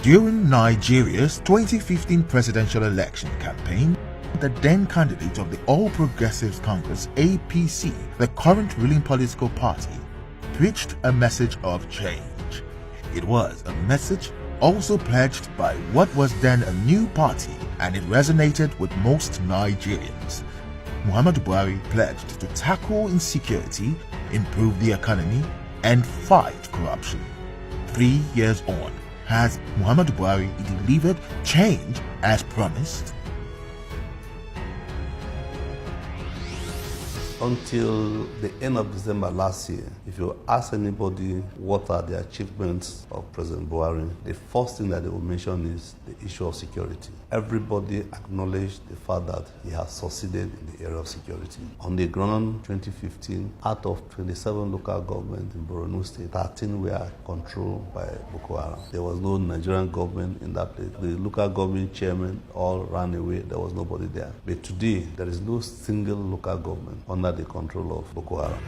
During Nigeria's 2015 presidential election campaign, the then candidate of the All Progressives Congress (APC), the current ruling political party, preached a message of change. It was a message also pledged by what was then a new party, and it resonated with most Nigerians. Muhammadu Buhari pledged to tackle insecurity, improve the economy, and fight corruption. 3 years on, has Muhammadu Buhari delivered change as promised? Until the end of December last year, if you ask anybody what are the achievements of President Buhari, the first thing that they will mention is the issue of security. Everybody acknowledged the fact that he has succeeded in the area of security. On the ground, 2015, out of 27 local governments in Borno State, 13 were controlled by Boko Haram. There was no Nigerian government in that place. The local government chairman all ran away. There was nobody there. But today, there is no single local government under the control of Boko Haram.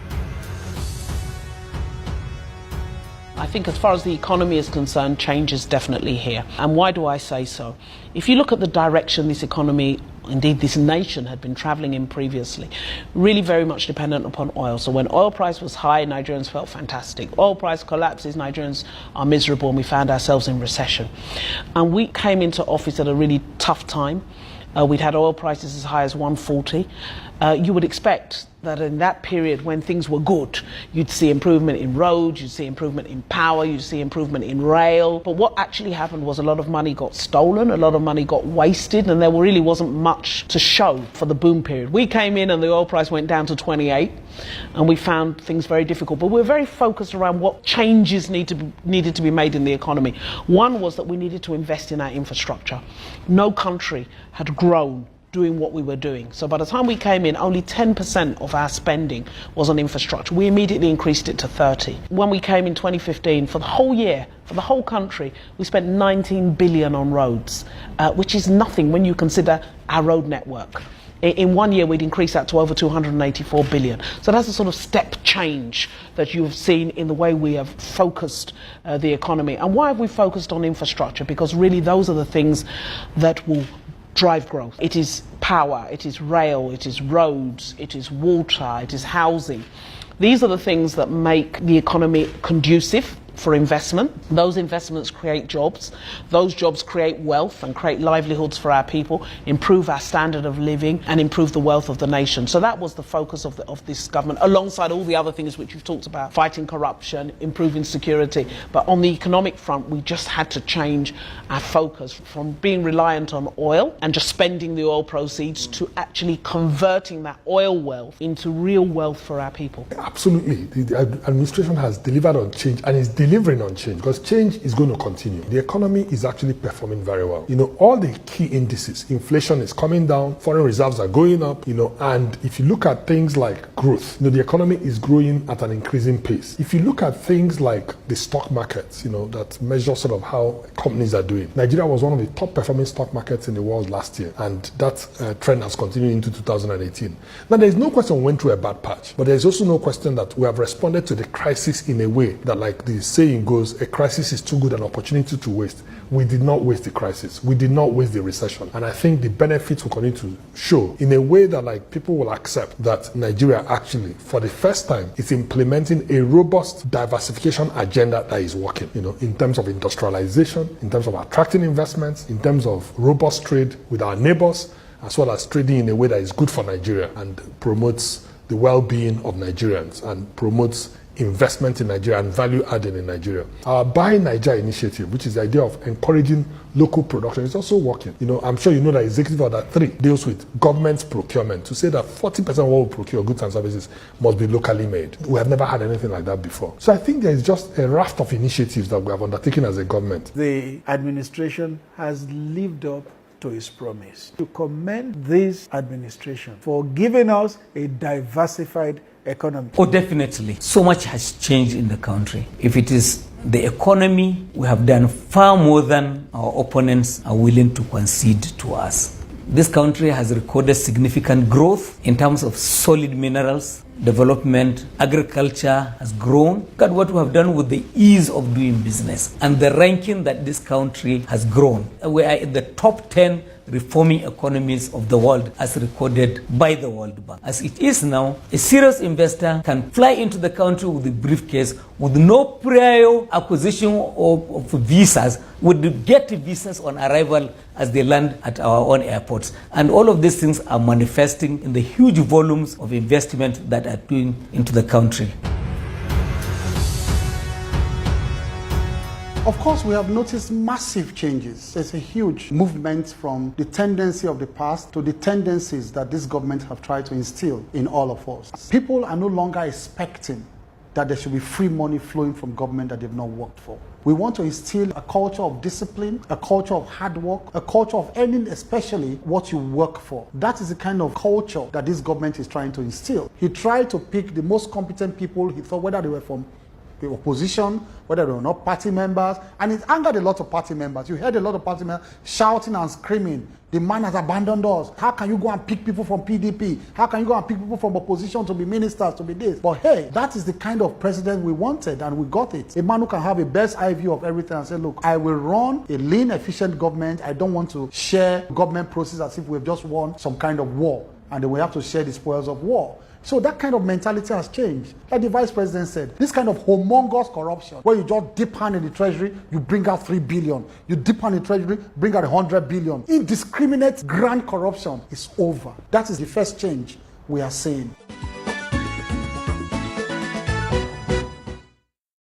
I think as far as the economy is concerned, change is definitely here. And why do I say so? If you look at the direction this economy, indeed this nation, had been travelling in previously, really very much dependent upon oil. So when oil price was high, Nigerians felt fantastic. Oil price collapses, Nigerians are miserable, and we found ourselves in recession. And we came into office at a really tough time. We'd had oil prices as high as 140. You would expect that in that period when things were good, you'd see improvement in roads, you'd see improvement in power, you'd see improvement in rail. But what actually happened was a lot of money got stolen, a lot of money got wasted, and there really wasn't much to show for the boom period. We came in and the oil price went down to 28, and we found things very difficult. But we're very focused around what changes needed to be made in the economy. One was that we needed to invest in our infrastructure. No country had grown doing what we were doing. So by the time we came in, only 10% of our spending was on infrastructure. We immediately increased it to 30. When we came in 2015, for the whole year, for the whole country, we spent 19 billion on roads, which is nothing when you consider our road network. In 1 year, we'd increased that to over 284 billion. So that's a sort of step change that you've seen in the way we have focused the economy. And why have we focused on infrastructure? Because really those are the things that will drive growth. It is power, it is rail, it is roads, it is water, it is housing. These are the things that make the economy conducive for investment. Those investments create jobs. Those jobs create wealth and create livelihoods for our people, improve our standard of living, and improve the wealth of the nation. So that was the focus of this government, alongside all the other things which you've talked about: fighting corruption, improving security. But on the economic front, we just had to change our focus from being reliant on oil and just spending the oil proceeds to actually converting that oil wealth into real wealth for our people. Absolutely. The administration has delivered on change and is delivering on change, because change is going to continue. The economy is actually performing very well. All the key indices, inflation is coming down, foreign reserves are going up, and if you look at things like growth, the economy is growing at an increasing pace. If you look at things like the stock markets, that measure sort of how companies are doing, Nigeria was one of the top performing stock markets in the world last year, and that trend has continued into 2018. Now, there is no question we went through a bad patch, but there is also no question that we have responded to the crisis in a way that, like the saying goes, a crisis is too good an opportunity to waste. We did not waste the crisis. We did not waste the recession. And I think the benefits will continue to show in a way that people will accept that Nigeria actually, for the first time, is implementing a robust diversification agenda that is working, in terms of industrialization, in terms of attracting investments, in terms of robust trade with our neighbors, as well as trading in a way that is good for Nigeria and promotes the well-being of Nigerians and promotes investment in Nigeria and value adding in Nigeria. Our Buy Nigeria initiative, which is the idea of encouraging local production, is also working. I'm sure you know that Executive Order 3 deals with government procurement to say that 40% of what we procure, goods and services, must be locally made. We have never had anything like that before. So I think there is just a raft of initiatives that we have undertaken as a government. The administration has lived up to his promise. To commend this administration for giving us a diversified economy. Oh, definitely. So much has changed in the country. If it is the economy, we have done far more than our opponents are willing to concede to us. This country has recorded significant growth in terms of solid minerals, development, agriculture has grown. Look at what we have done with the ease of doing business and the ranking that this country has grown. We are in the top 10 reforming economies of the world as recorded by the World Bank. As it is now, a serious investor can fly into the country with a briefcase with no prior acquisition of visas, would get visas on arrival as they land at our own airports. And all of these things are manifesting in the huge volumes of investment that are doing into the country. Of course, we have noticed massive changes. There's a huge movement from the tendency of the past to the tendencies that this government have tried to instill in all of us. People are no longer expecting that there should be free money flowing from government that they've not worked for. We want to instill a culture of discipline, a culture of hard work, a culture of earning especially what you work for. That is the kind of culture that this government is trying to instill. He tried to pick the most competent people he thought, whether they were from the opposition, whether they were not party members, and it angered a lot of party members. You heard a lot of party members shouting and screaming, the man has abandoned us. How can you go and pick people from PDP? How can you go and pick people from opposition to be ministers, to be this? But hey, that is the kind of president we wanted, and we got it. A man who can have a bird's eye view of everything and say, look, I will run a lean, efficient government. I don't want to share government process as if we've just won some kind of war, and then we have to share the spoils of war. So that kind of mentality has changed. Like the vice president said, this kind of humongous corruption, where you just dip hand in the treasury, you bring out 3 billion. You dip hand in the treasury, bring out 100 billion. Indiscriminate grand corruption is over. That is the first change we are seeing.